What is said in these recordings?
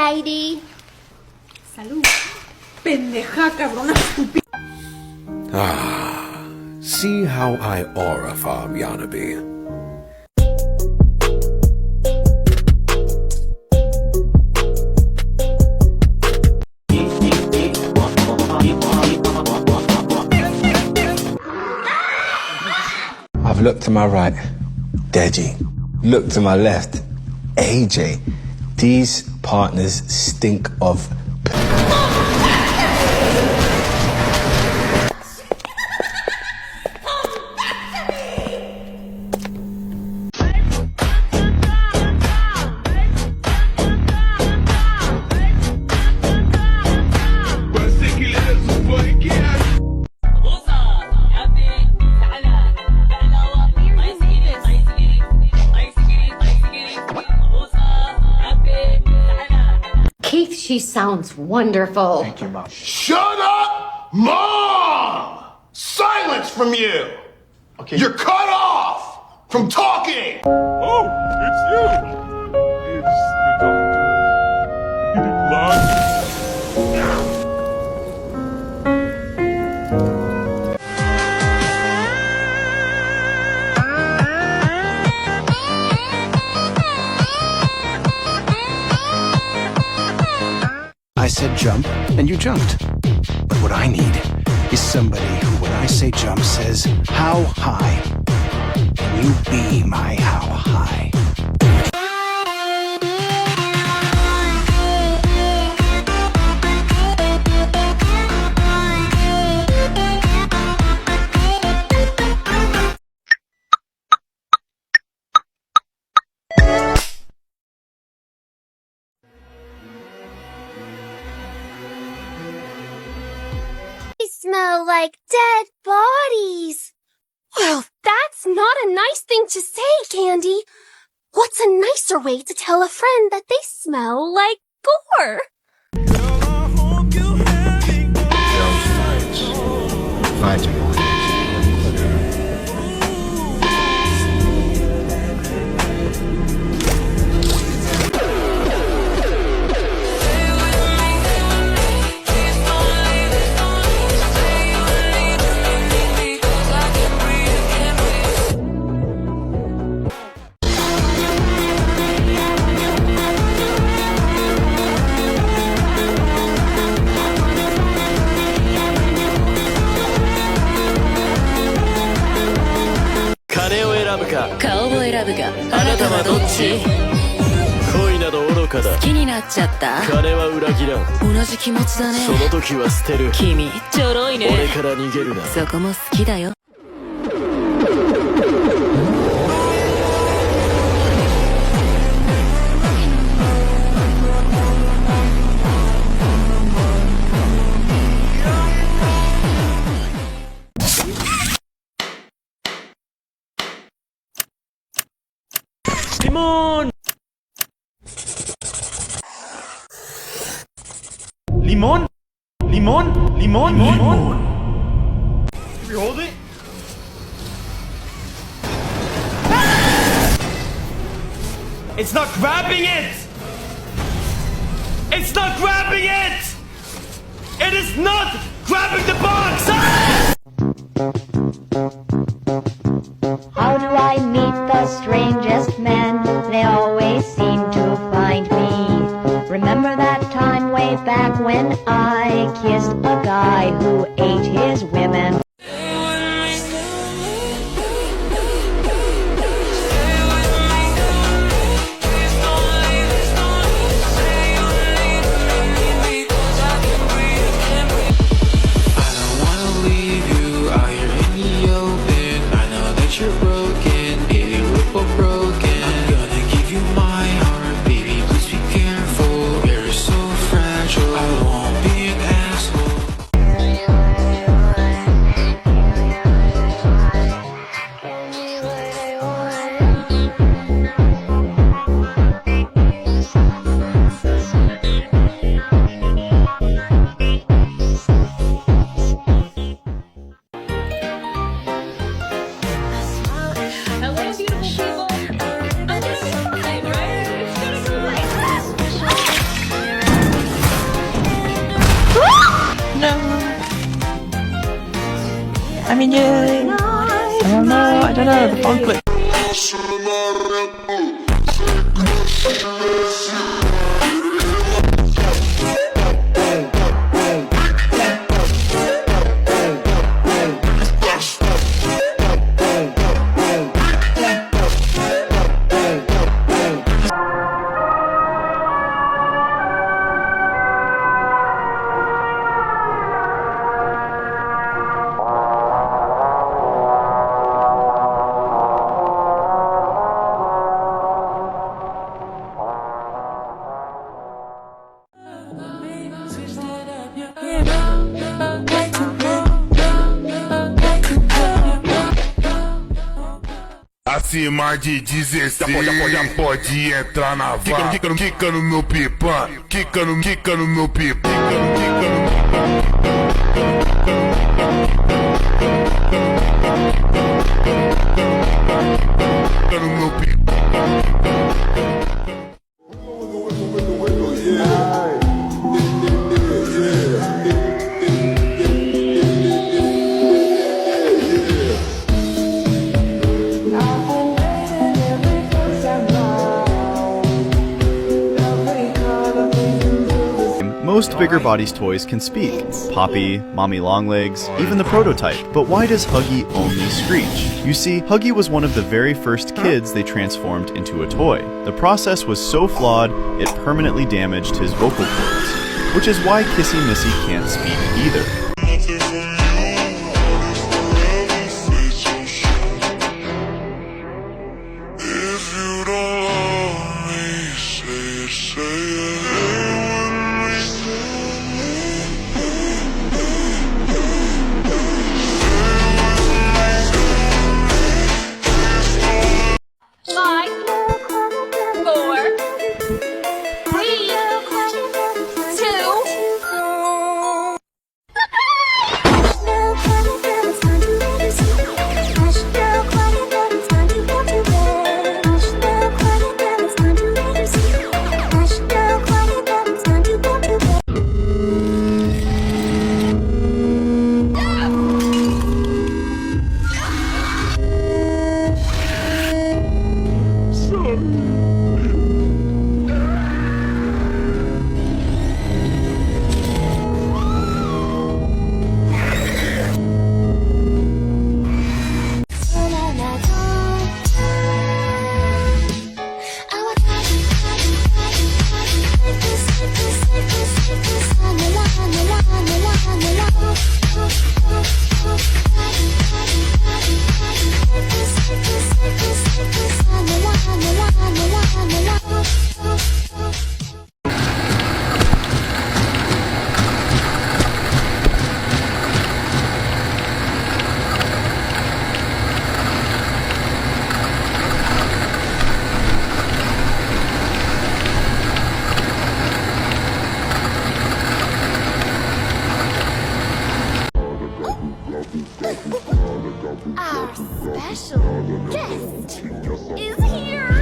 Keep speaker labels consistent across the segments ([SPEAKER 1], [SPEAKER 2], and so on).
[SPEAKER 1] lady.
[SPEAKER 2] Salud. Pendeja, cabrona, estúpida.
[SPEAKER 3] Ah, see how I aura farm Yanabe.
[SPEAKER 4] I've looked to my right, Deji. Looked to my left, AJ. These partners stink of...
[SPEAKER 1] Keith, she sounds wonderful.
[SPEAKER 4] Thank you, Mom.
[SPEAKER 5] Shut up, Mom! Silence from you!
[SPEAKER 4] Okay.
[SPEAKER 5] You're cut off from talking!
[SPEAKER 6] Oh, it's you! It's the doctor. He didn't lie.
[SPEAKER 7] I said jump, and you jumped. But what I need is somebody who, when I say jump, says, how high? Can you be my how high?
[SPEAKER 1] They smell like dead bodies. Well, that's not a nice thing to say, Candy. What's a nicer way to tell a friend that they smell like gore?
[SPEAKER 6] Limon? Limon? Limon? Limon? Can we hold it? It's not grabbing it! It's not grabbing it! It is not grabbing the box! Ah!
[SPEAKER 8] How do I meet the strangest men? They always seem to find me. Remember that time way back when I kissed a guy who ate his women?
[SPEAKER 2] yay! Oh no, I don't know, the phone clip.
[SPEAKER 6] Acima de 16 pode entrar na van. Quica no meu pipa, quica no meu pipa, quica no meu pipa.
[SPEAKER 9] Most bigger bodies toys can speak. Poppy, Mommy Longlegs, even the prototype. But why does Huggy only screech? You see, Huggy was one of the very first kids they transformed into a toy. The process was so flawed, it permanently damaged his vocal cords. Which is why Kissy Missy can't speak either.
[SPEAKER 1] Our special guest is here!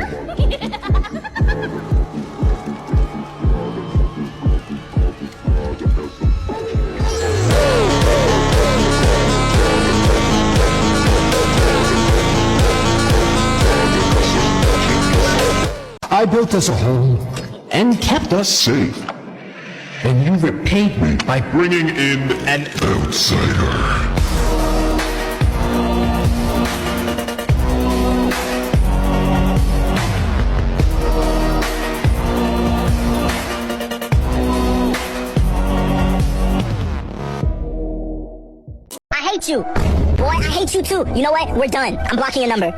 [SPEAKER 10] I built us a home and kept us safe. And you repaid me by bringing in an outsider.
[SPEAKER 8] I hate you. Boy, I hate you too. You know what? We're done. I'm blocking your number.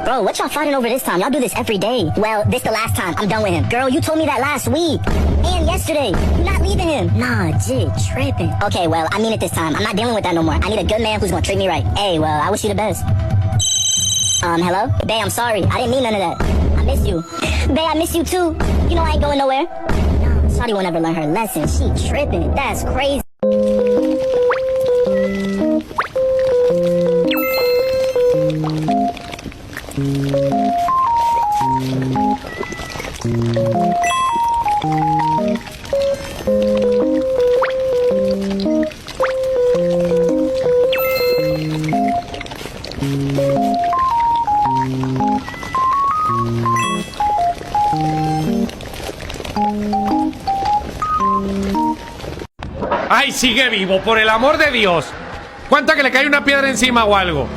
[SPEAKER 8] Bro, what y'all fighting over this time? Y'all do this every day. Well, this the last time. I'm done with him. Girl, you told me that last week. And yesterday. You're not leaving him. Nah, jit, tripping. Okay, well, I mean it this time. I'm not dealing with that no more. I need a good man who's gonna treat me right. Hey, well, I wish you the best. Hello? Bae, I'm sorry. I didn't mean none of that. I miss you. Bae, I miss you too. You know I ain't going nowhere. No, Shawty won't ever learn her lesson. She tripping. That's crazy.
[SPEAKER 11] sigue vivo, por el amor de Dios. ¿Cuánta que le cae una piedra encima o algo?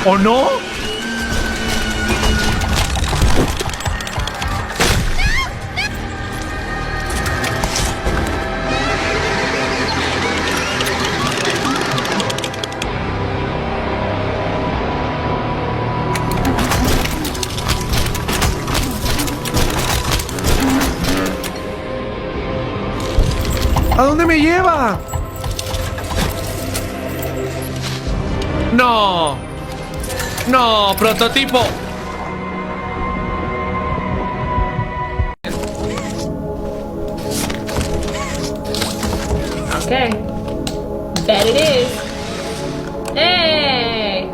[SPEAKER 11] ¿O no? ¿A dónde me lleva? No. No, prototipo.
[SPEAKER 12] Okay. Bet it is. Hey!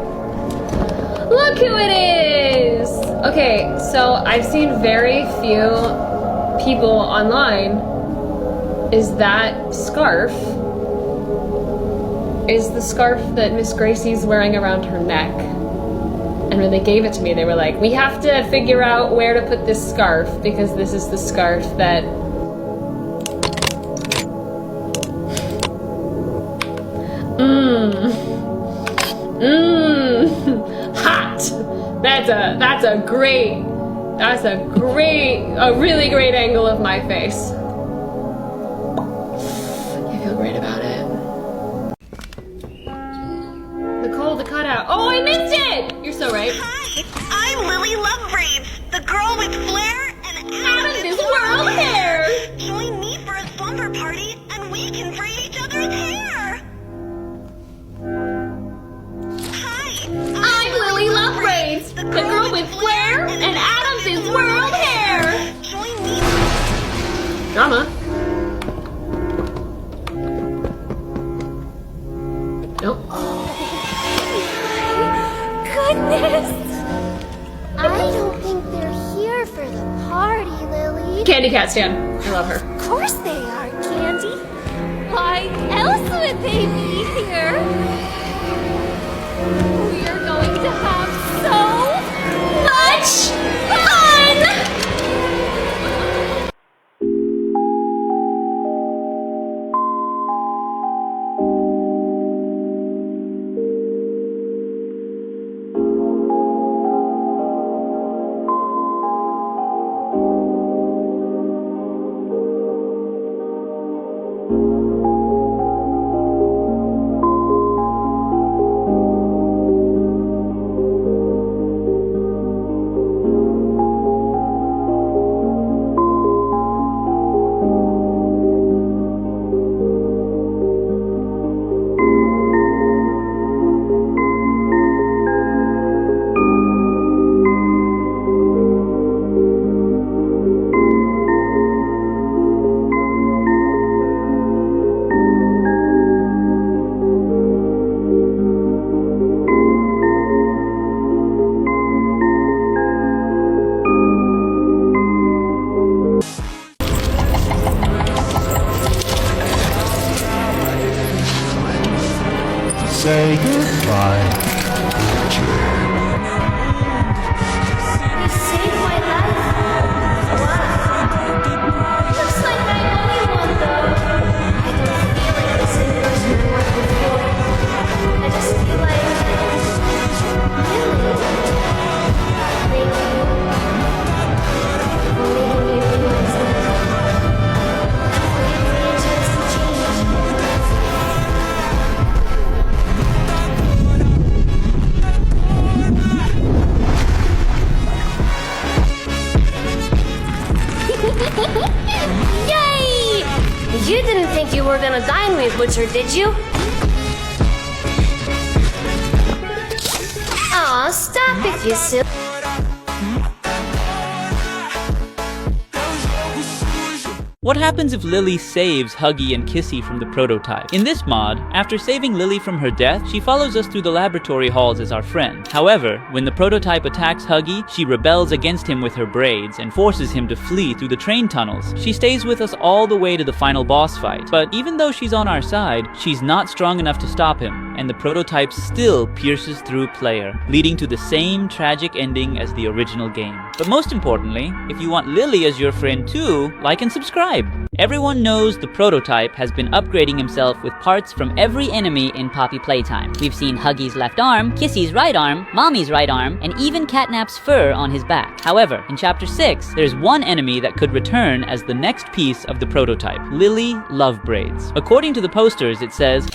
[SPEAKER 12] Look who it is! Okay, so I've seen very few people online. Is that scarf? Is the scarf that Miss Gracie's wearing around her neck? And when they gave it to me, they were like, we have to figure out where to put this scarf because this is the scarf that... Hot! That's a really great angle of my face. I feel great about it. Nicole, the cutout. Oh, I missed it! You're so right.
[SPEAKER 13] Hi, I'm Lily Lovebraids, the girl with flair and
[SPEAKER 12] Adam's world hair!
[SPEAKER 13] Join me for a slumber party and we can braid each other's hair! Hi,
[SPEAKER 12] I'm Lily Lovebraids, the girl with flair and Adam's world hair!
[SPEAKER 13] Join me.
[SPEAKER 12] Drama. Nope.
[SPEAKER 1] Goodness! I don't think they're here for the party, Lily.
[SPEAKER 12] Candy Cat Stan. I love her.
[SPEAKER 1] Of course they are, Candy. Why else would they be here? We are going to have so much fun!
[SPEAKER 10] Say goodbye.
[SPEAKER 1] You saved my life. Wow. Looks like I owe you one, though. I don't feel like this endorsement was before. I just feel like... Really? Thank you. For making me realize that. For giving me a chance to change. Yay! You didn't think you were gonna dine with Butcher, did you? Aw, stop it, you silly.
[SPEAKER 14] What happens if Lily saves Huggy and Kissy from the prototype? In this mod, after saving Lily from her death, she follows us through the laboratory halls as our friend. However, when the prototype attacks Huggy, she rebels against him with her braids and forces him to flee through the train tunnels. She stays with us all the way to the final boss fight, but even though she's on our side, she's not strong enough to stop him. and the prototype still pierces through player, leading to the same tragic ending as the original game. But most importantly, if you want Lily as your friend too, like and subscribe. Everyone knows the prototype has been upgrading himself with parts from every enemy in Poppy Playtime. We've seen Huggy's left arm, Kissy's right arm, Mommy's right arm, and even Catnap's fur on his back. However, in Chapter 6, there's one enemy that could return as the next piece of the prototype, Lily Love Braids. According to the posters, it says,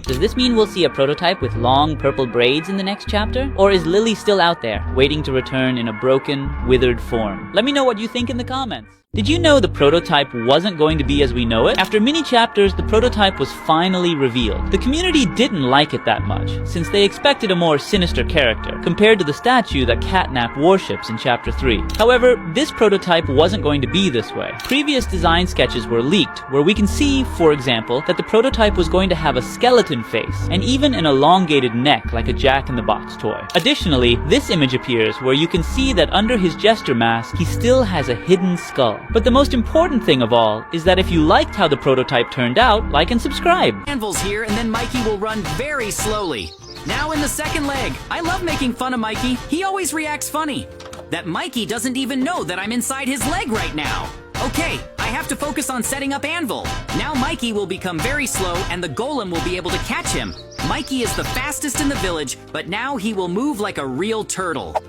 [SPEAKER 14] does this mean we'll see a prototype with long purple braids in the next chapter? Or is Lily still out there, waiting to return in a broken, withered form? Let me know what you think in the comments. Did you know the prototype wasn't going to be as we know it? After many chapters, the prototype was finally revealed. The community didn't like it that much, since they expected a more sinister character, compared to the statue that Catnap worships in Chapter 3. However, this prototype wasn't going to be this way. Previous design sketches were leaked, where we can see, for example, that the prototype was going to have a skeleton face, and even an elongated neck like a Jack-in-the-Box toy. Additionally, this image appears where you can see that under his gesture mask, he still has a hidden skull. But the most important thing of all is that if you liked how the prototype turned out, like and subscribe.
[SPEAKER 15] Anvil's here, and then Mikey will run very slowly. Now in the second leg. I love making fun of Mikey. He always reacts funny. That Mikey doesn't even know that I'm inside his leg right now. Okay, I have to focus on setting up Anvil. Now Mikey will become very slow, and the golem will be able to catch him. Mikey is the fastest in the village, but now he will move like a real turtle.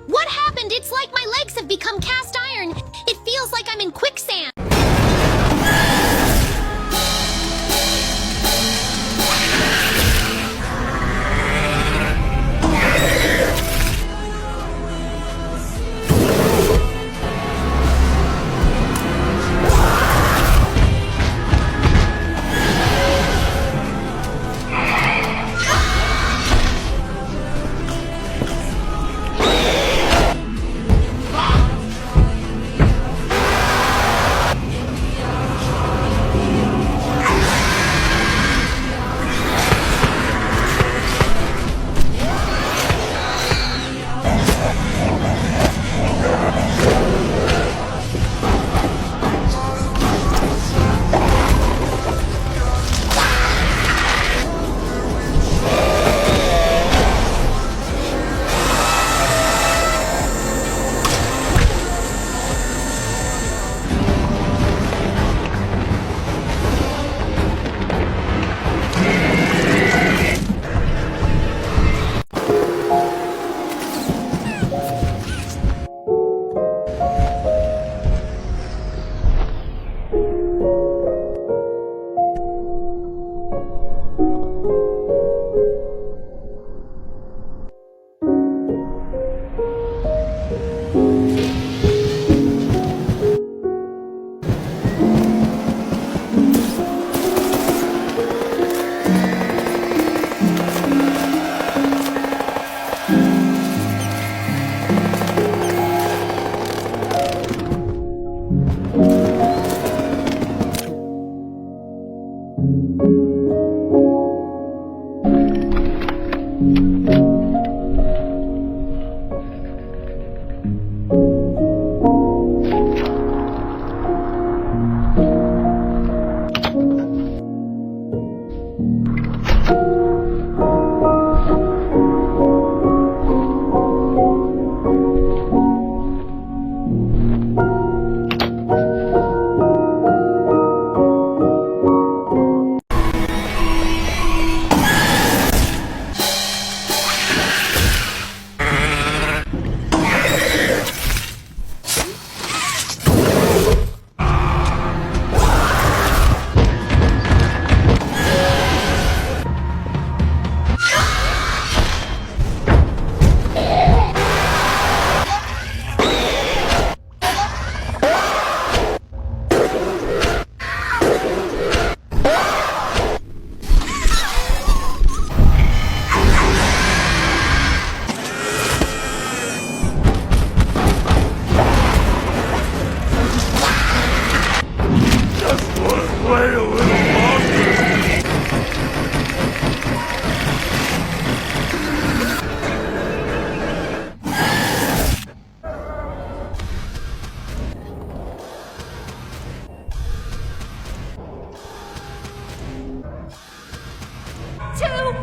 [SPEAKER 1] What happened? It's like my legs have become cast iron. It feels like I'm in quicksand.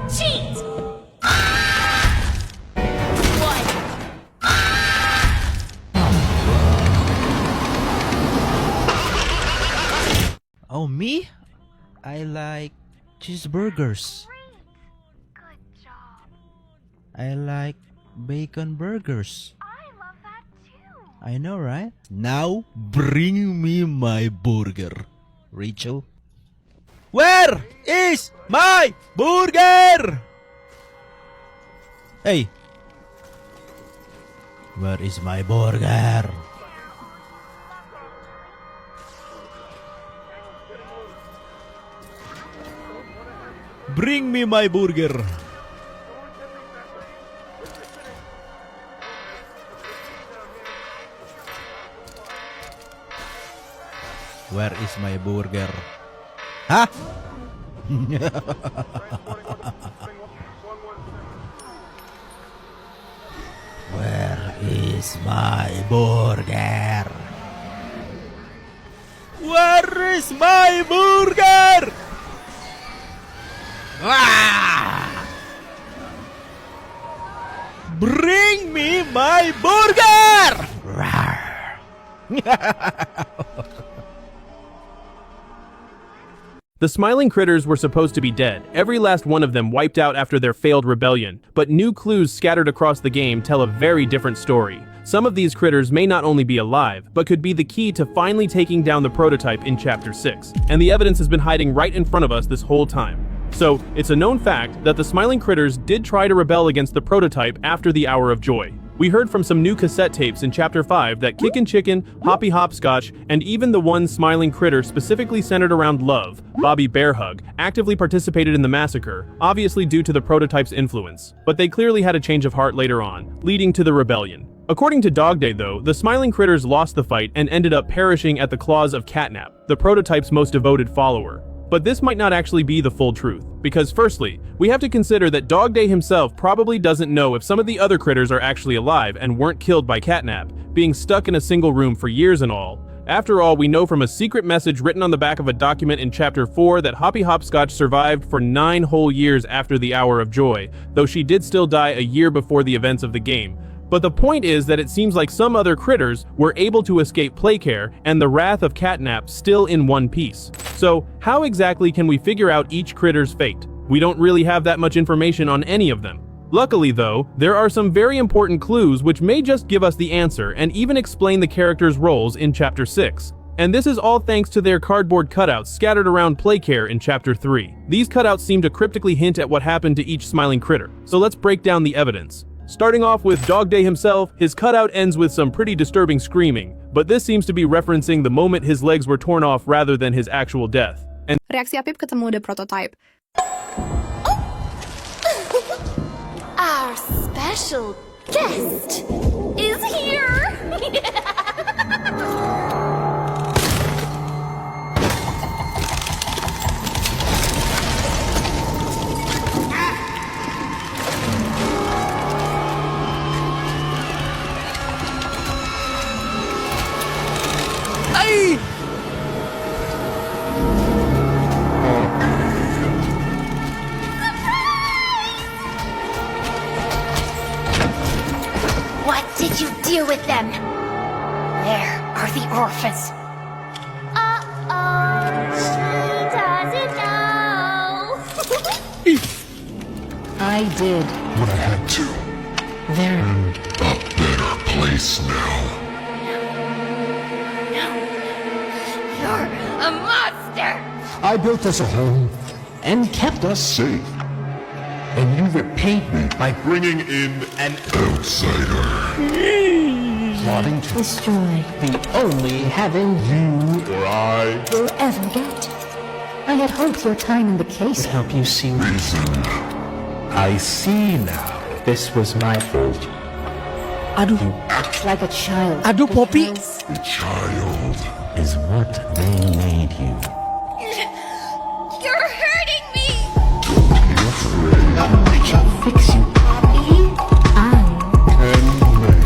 [SPEAKER 1] cheat!
[SPEAKER 16] Oh, me? I like cheeseburgers.
[SPEAKER 13] Good job.
[SPEAKER 16] I like bacon burgers.
[SPEAKER 13] I love that too.
[SPEAKER 16] I know, right? Now, bring me my burger. Rachel? Where is my burger? Hey! Where is my burger? Bring me my burger. Where is my burger? Huh? Where is my burger? Where is my burger? Ah! Bring me my burger!
[SPEAKER 17] The smiling critters were supposed to be dead, every last one of them wiped out after their failed rebellion, but new clues scattered across the game tell a very different story. Some of these critters may not only be alive, but could be the key to finally taking down the prototype in Chapter 6, and the evidence has been hiding right in front of us this whole time. So, it's a known fact that the smiling critters did try to rebel against the prototype after the Hour of Joy. We heard from some new cassette tapes in Chapter 5 that Kickin' Chicken, Hoppy Hopscotch, and even the one smiling critter specifically centered around Love, Bobby Bearhug, actively participated in the massacre, obviously due to the prototype's influence. But they clearly had a change of heart later on, leading to the rebellion. According to Dog Day though, the smiling critters lost the fight and ended up perishing at the claws of Catnap, the prototype's most devoted follower. But this might not actually be the full truth, because firstly, we have to consider that Dog Day himself probably doesn't know if some of the other critters are actually alive and weren't killed by Catnap, being stuck in a single room for years and all. After all, we know from a secret message written on the back of a document in Chapter 4 that Hoppy Hopscotch survived for 9 whole years after the Hour of Joy, though she did still die a year before the events of the game. But the point is that it seems like some other critters were able to escape Playcare and the wrath of Catnap still in one piece. So, how exactly can we figure out each critter's fate? We don't really have that much information on any of them. Luckily though, there are some very important clues which may just give us the answer and even explain the characters' roles in Chapter 6. And this is all thanks to their cardboard cutouts scattered around Playcare in Chapter 3. These cutouts seem to cryptically hint at what happened to each smiling critter. So let's break down the evidence. Starting off with Dog Day himself, his cutout ends with some pretty disturbing screaming, but this seems to be referencing the moment his legs were torn off rather than his actual death. And
[SPEAKER 18] Reakcja Pipka to młody prototype.
[SPEAKER 1] Our special guest is here!
[SPEAKER 16] Ay!
[SPEAKER 1] What did you do with them? Where are the orphans? She doesn't know.
[SPEAKER 19] I did.
[SPEAKER 10] What I had to.
[SPEAKER 19] They're
[SPEAKER 10] In a better place now.
[SPEAKER 1] You're a monster!
[SPEAKER 10] I built us a home and kept us safe. And you repaid me by bringing in an outsider. Plotting to
[SPEAKER 19] destroy
[SPEAKER 10] the only heaven you or I
[SPEAKER 19] will ever get. I had hoped your time in the case would help you see
[SPEAKER 10] reason. I see now. This was my fault.
[SPEAKER 19] Aduh, like a child.
[SPEAKER 16] Aduh, Poppy.
[SPEAKER 10] The child is what they made you.
[SPEAKER 1] You're hurting me!
[SPEAKER 10] Don't be afraid.
[SPEAKER 19] I can fix you, Poppy. I
[SPEAKER 10] can make you better.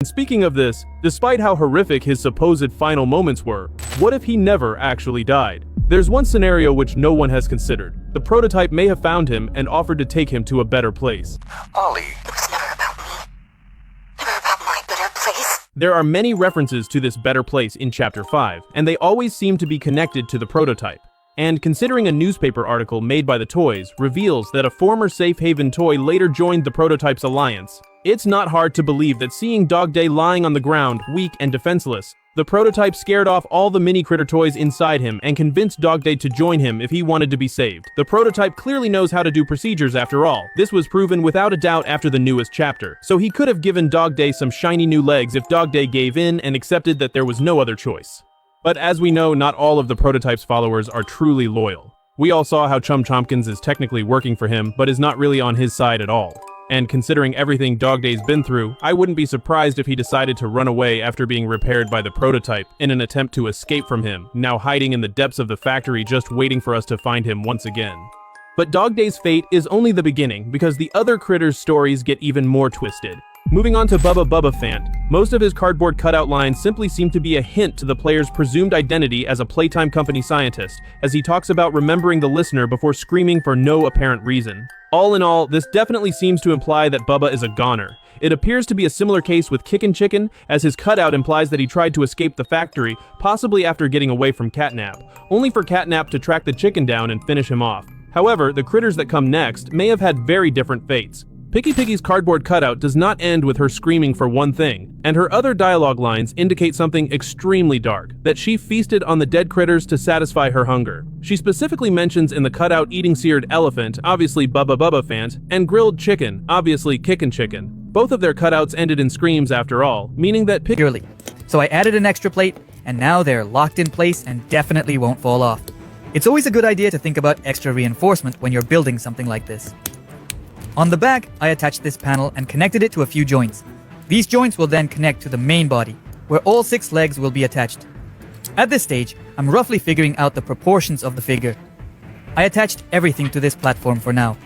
[SPEAKER 17] Speaking of this, despite how horrific his supposed final moments were, what if he never actually died? There's one scenario which no one has considered. The prototype may have found him and offered to take him to a better place.
[SPEAKER 19] Ollie. It was never about me. Never about my better place.
[SPEAKER 17] There are many references to this better place in Chapter 5, and they always seem to be connected to the prototype. And considering a newspaper article made by the toys reveals that a former Safe Haven toy later joined the prototype's alliance, it's not hard to believe that seeing Dog Day lying on the ground, weak and defenseless, the prototype scared off all the mini critter toys inside him and convinced Dog Day to join him if he wanted to be saved. The prototype clearly knows how to do procedures after all. This was proven without a doubt after the newest chapter, so he could have given Dog Day some shiny new legs if Dog Day gave in and accepted that there was no other choice. But as we know, not all of the prototype's followers are truly loyal. We all saw how Chum Chompkins is technically working for him, but is not really on his side at all. And considering everything Dog Day's been through, I wouldn't be surprised if he decided to run away after being repaired by the prototype in an attempt to escape from him, now hiding in the depths of the factory just waiting for us to find him once again. But Dog Day's fate is only the beginning, because the other critters' stories get even more twisted. Moving on to Bubba Fant, most of his cardboard cutout lines simply seem to be a hint to the player's presumed identity as a Playtime company scientist, as he talks about remembering the listener before screaming for no apparent reason. All in all, this definitely seems to imply that Bubba is a goner. It appears to be a similar case with Kickin' Chicken, as his cutout implies that he tried to escape the factory, possibly after getting away from Catnap, only for Catnap to track the chicken down and finish him off. However, the critters that come next may have had very different fates. Picky Piggy's cardboard cutout does not end with her screaming for one thing, and her other dialogue lines indicate something extremely dark, that she feasted on the dead critters to satisfy her hunger. She specifically mentions in the cutout eating seared elephant, obviously Bubba Fant, and grilled chicken, obviously Kickin' Chicken. Both of their cutouts ended in screams after all, meaning that
[SPEAKER 20] Purely. So I added an extra plate, and now they're locked in place and definitely won't fall off. It's always a good idea to think about extra reinforcement when you're building something like this. On the back, I attached this panel and connected it to a few joints. These joints will then connect to the main body, where all 6 legs will be attached. At this stage, I'm roughly figuring out the proportions of the figure. I attached everything to this platform for now.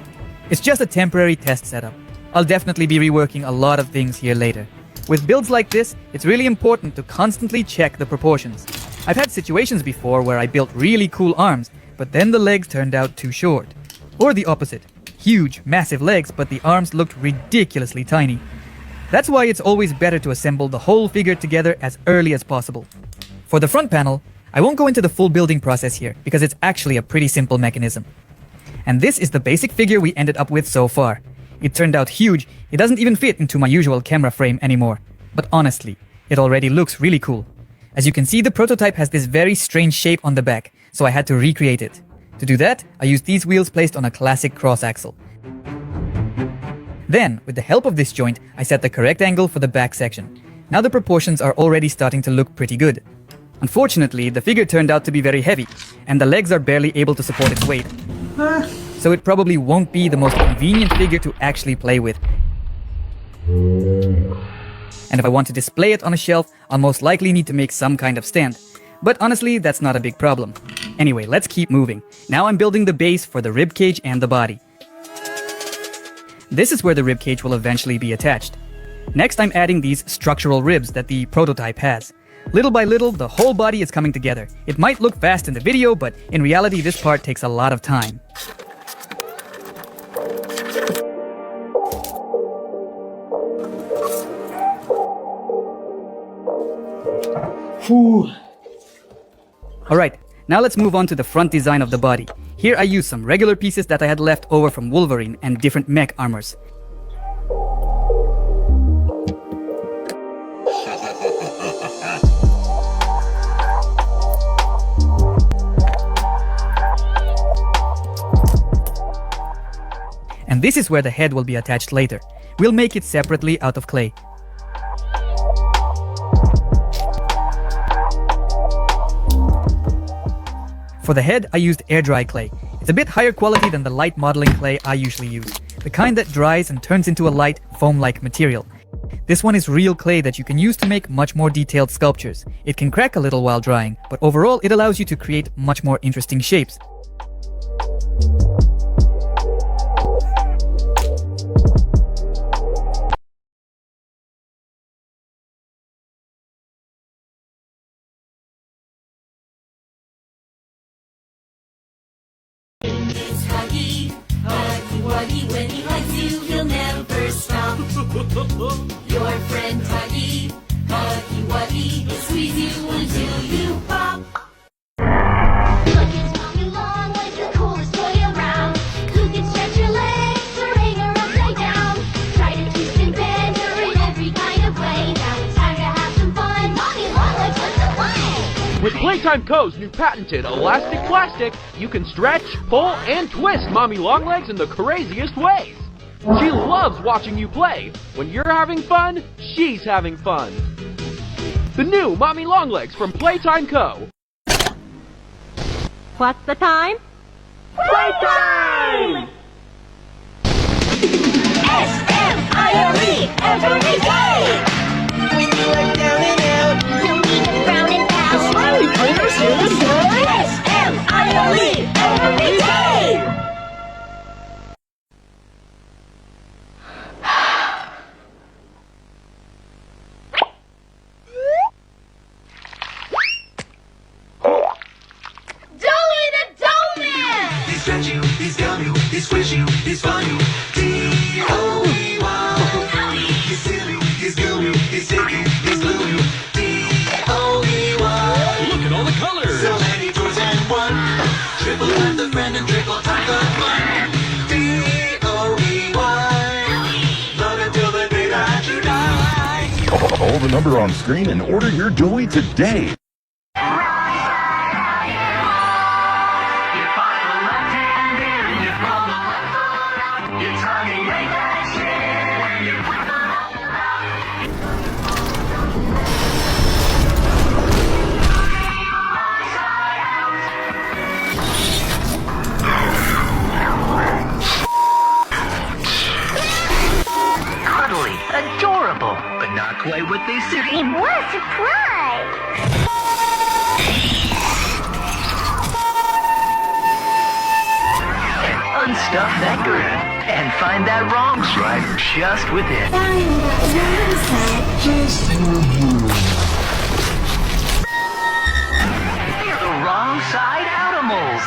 [SPEAKER 20] It's just a temporary test setup. I'll definitely be reworking a lot of things here later. With builds like this, it's really important to constantly check the proportions. I've had situations before where I built really cool arms, but then the legs turned out too short. Or the opposite. Huge, massive legs, but the arms looked ridiculously tiny. That's why it's always better to assemble the whole figure together as early as possible. For the front panel, I won't go into the full building process here, because it's actually a pretty simple mechanism. And this is the basic figure we ended up with so far. It turned out huge, it doesn't even fit into my usual camera frame anymore. But honestly, it already looks really cool. As you can see, the prototype has this very strange shape on the back, so I had to recreate it. To do that, I used these wheels placed on a classic cross axle. Then, with the help of this joint, I set the correct angle for the back section. Now the proportions are already starting to look pretty good. Unfortunately, the figure turned out to be very heavy, and the legs are barely able to support its weight. So it probably won't be the most convenient figure to actually play with. And if I want to display it on a shelf, I'll most likely need to make some kind of stand. But honestly, that's not a big problem. Anyway, let's keep moving. Now I'm building the base for the ribcage and the body. This is where the ribcage will eventually be attached. Next, I'm adding these structural ribs that the prototype has. Little by little, the whole body is coming together. It might look fast in the video, but in reality, this part takes a lot of time. Alright, now let's move on to the front design of the body. Here I used some regular pieces that I had left over from Wolverine and different mech armors. And this is where the head will be attached later. We'll make it separately out of clay. For the head, I used air-dry clay. It's a bit higher quality than the light modeling clay I usually use, the kind that dries and turns into a light, foam-like material. This one is real clay that you can use to make much more detailed sculptures. It can crack a little while drying, but overall it allows you to create much more interesting shapes.
[SPEAKER 13] Your friend Huggy, Huggy Wuggy, will squeeze you until you pop. Look, it's Mommy Longlegs, the coolest toy around. Who can stretch your legs or hang her upside down? Try to twist and bend her in every kind of way. Now it's time to have some fun. Mommy Longlegs wants to play.
[SPEAKER 21] With Playtime Co.'s new patented elastic plastic, you can stretch, pull, and twist Mommy Longlegs in the craziest ways. She loves watching you play. When you're having fun, she's having fun. The new Mommy Longlegs from Playtime Co.
[SPEAKER 13] What's the time?
[SPEAKER 21] Playtime!
[SPEAKER 13] S-M-I-L-E every day! When you are down and out, no need to frown and pout. Smiley Cleaners here to say S-M-I-L-E every day!
[SPEAKER 10] Stretch you, he's gum you, he's squish you, he's fun you. D-O-E-Y. He's silly, he's goo you, he's sticky, he's glue you. D-O-E-Y.
[SPEAKER 21] Look at all the colors!
[SPEAKER 10] So many toys and one. Triple time the friend and triple time the fun. D-O-E-Y. Love until the day that you die.
[SPEAKER 6] Call the number on screen and order your Dewey today.
[SPEAKER 10] Adorable, but not quite what they said.
[SPEAKER 13] What a surprise!
[SPEAKER 10] Unstuff that girl and find that wrong stripe just within. They're the wrong side animals.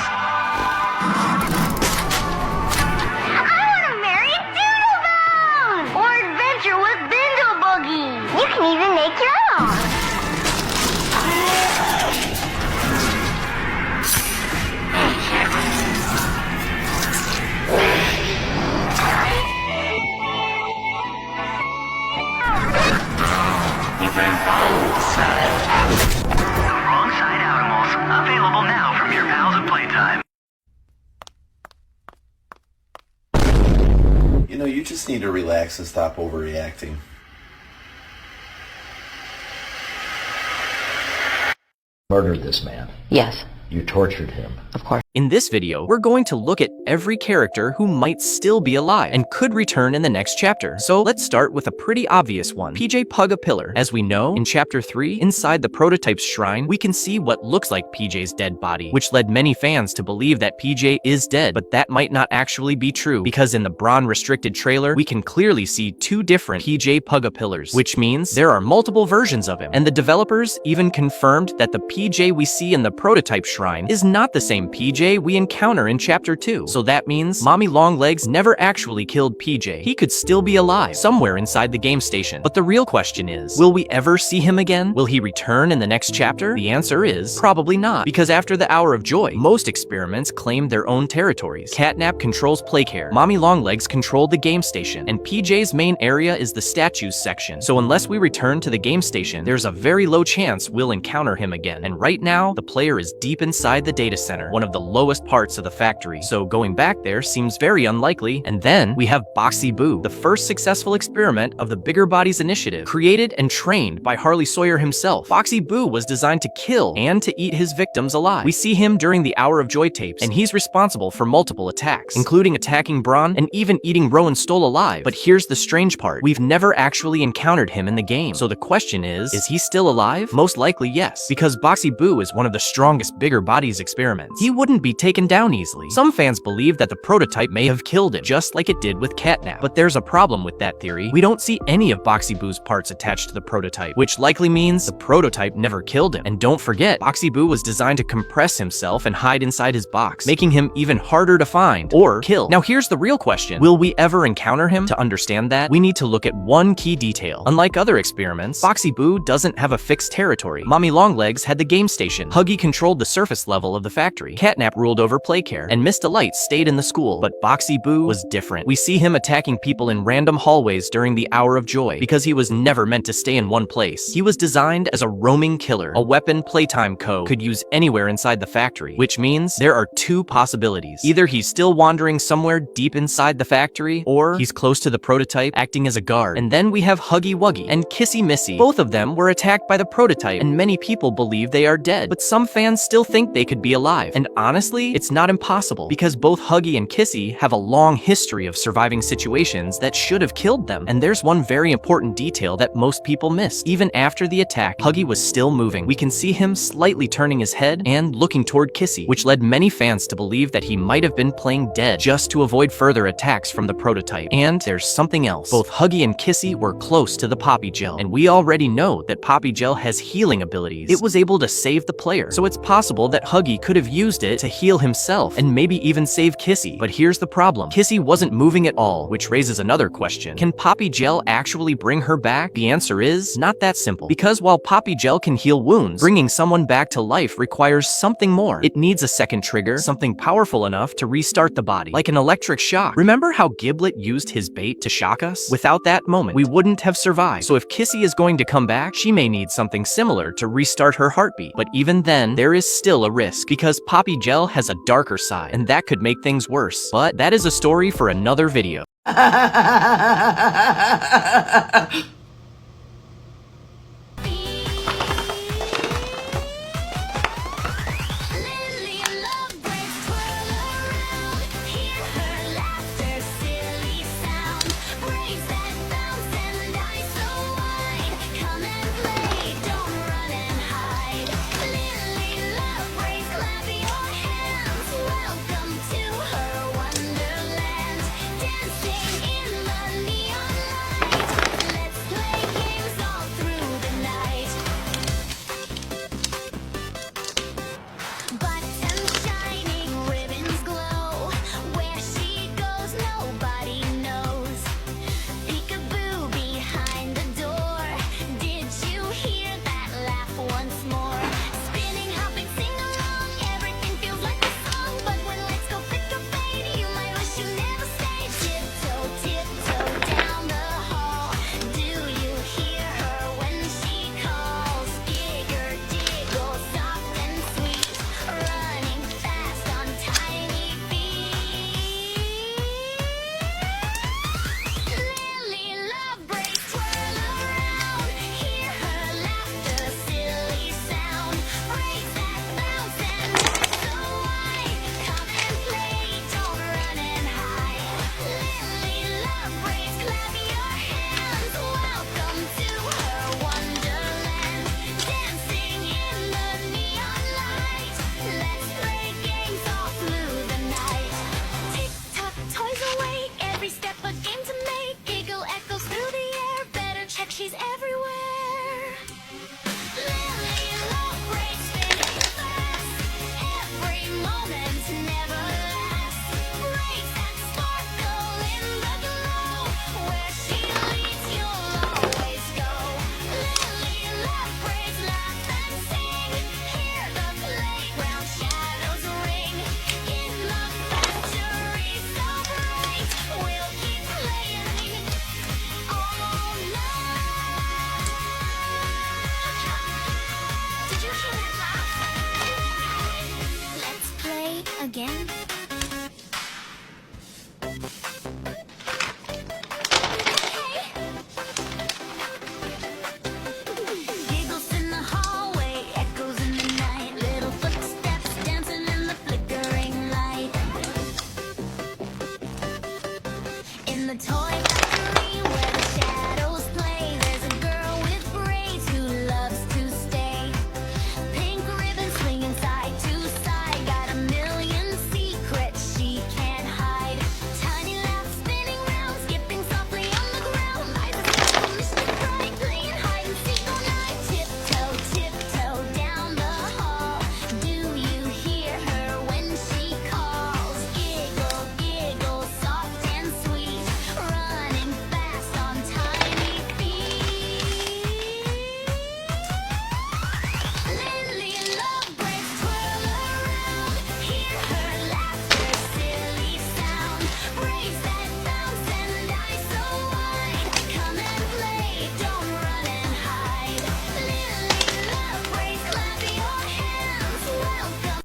[SPEAKER 13] With Bindle Boogie. You can even make your own.
[SPEAKER 10] Wrong side animals. Available now from your pals at Playtime.
[SPEAKER 22] You know, you just need to relax and stop overreacting.
[SPEAKER 23] Murdered this man.
[SPEAKER 24] Yes.
[SPEAKER 23] You tortured him.
[SPEAKER 24] Of course.
[SPEAKER 25] In this video, we're going to look at every character who might still be alive and could return in the next chapter. So let's start with a pretty obvious one, PJ Pug-a-Pillar. As we know, in chapter 3, inside the prototype's shrine, we can see what looks like PJ's dead body, which led many fans to believe that PJ is dead, but that might not actually be true, because in the Braun restricted trailer, we can clearly see two different PJ Pug-a-Pillars, which means there are multiple versions of him, and the developers even confirmed that the PJ we see in the prototype shrine is not the same PJ we encounter in chapter 2. So that means Mommy Longlegs never actually killed PJ. He could still be alive somewhere inside the game station. But the real question is, will we ever see him again? Will he return in the next chapter? The answer is probably not, because after the Hour of Joy, most experiments claimed their own territories. Catnap controls Playcare, Mommy Longlegs controlled the game station, and PJ's main area is the statues section. So unless we return to the game station, there's a very low chance we'll encounter him again. And right now, the player is deep inside the data center, one of the lowest parts of the factory, so going back there seems very unlikely. And then we have Boxy Boo, the first successful experiment of the Bigger Bodies initiative, created and trained by Harley Sawyer himself. Boxy Boo was designed to kill and to eat his victims alive. We see him during the Hour of Joy tapes, and he's responsible for multiple attacks, including attacking Braun and even eating Rowan Stoll alive. But here's the strange part, we've never actually encountered him in the game. So the question is he still alive? Most likely yes, because Boxy Boo is one of the strongest Bigger Bodies experiments. He wouldn't be taken down easily. Some fans believe that the prototype may have killed it, just like it did with Catnap. But there's a problem with that theory. We don't see any of Boxy Boo's parts attached to the prototype, which likely means the prototype never killed him. And don't forget, Boxy Boo was designed to compress himself and hide inside his box, making him even harder to find or kill. Now here's the real question. Will we ever encounter him? To understand that, we need to look at one key detail. Unlike other experiments, Boxy Boo doesn't have a fixed territory. Mommy Longlegs had the game station. Huggy controlled the surface level of the factory. Catnap ruled over Playcare, and Miss Delight stayed in the school. But Boxy Boo was different. We see him attacking people in random hallways during the Hour of Joy, because he was never meant to stay in one place. He was designed as a roaming killer, a weapon Playtime Co. could use anywhere inside the factory, which means there are two possibilities. Either he's still wandering somewhere deep inside the factory, or he's close to the prototype, acting as a guard. And then we have Huggy Wuggy and Kissy Missy. Both of them were attacked by the prototype, and many people believe they are dead, but some fans still think they could be alive. And honestly, it's not impossible, because both Huggy and Kissy have a long history of surviving situations that should have killed them. And there's one very important detail that most people missed. Even after the attack, Huggy was still moving. We can see him slightly turning his head and looking toward Kissy, which led many fans to believe that he might have been playing dead just to avoid further attacks from the prototype. And there's something else. Both Huggy and Kissy were close to the Poppy Gel, and we already know that Poppy Gel has healing abilities. It was able to save the player, so it's possible that Huggy could have used it to heal himself and maybe even save Kissy. But here's the problem. Kissy wasn't moving at all, which raises another question. Can Poppy Gel actually bring her back? The answer is not that simple, because while Poppy Gel can heal wounds, bringing someone back to life requires something more. It needs a second trigger, something powerful enough to restart the body, like an electric shock. Remember how Giblet used his bait to shock us? Without that moment, we wouldn't have survived. So if Kissy is going to come back, she may need something similar to restart her heartbeat. But even then, there is still a risk, because Poppy Gel has a darker side, and that could make things worse. But that is a story for another video.
[SPEAKER 13] Again? Giggles in the hallway, echoes in the night, little footsteps dancing in the flickering light. In the toy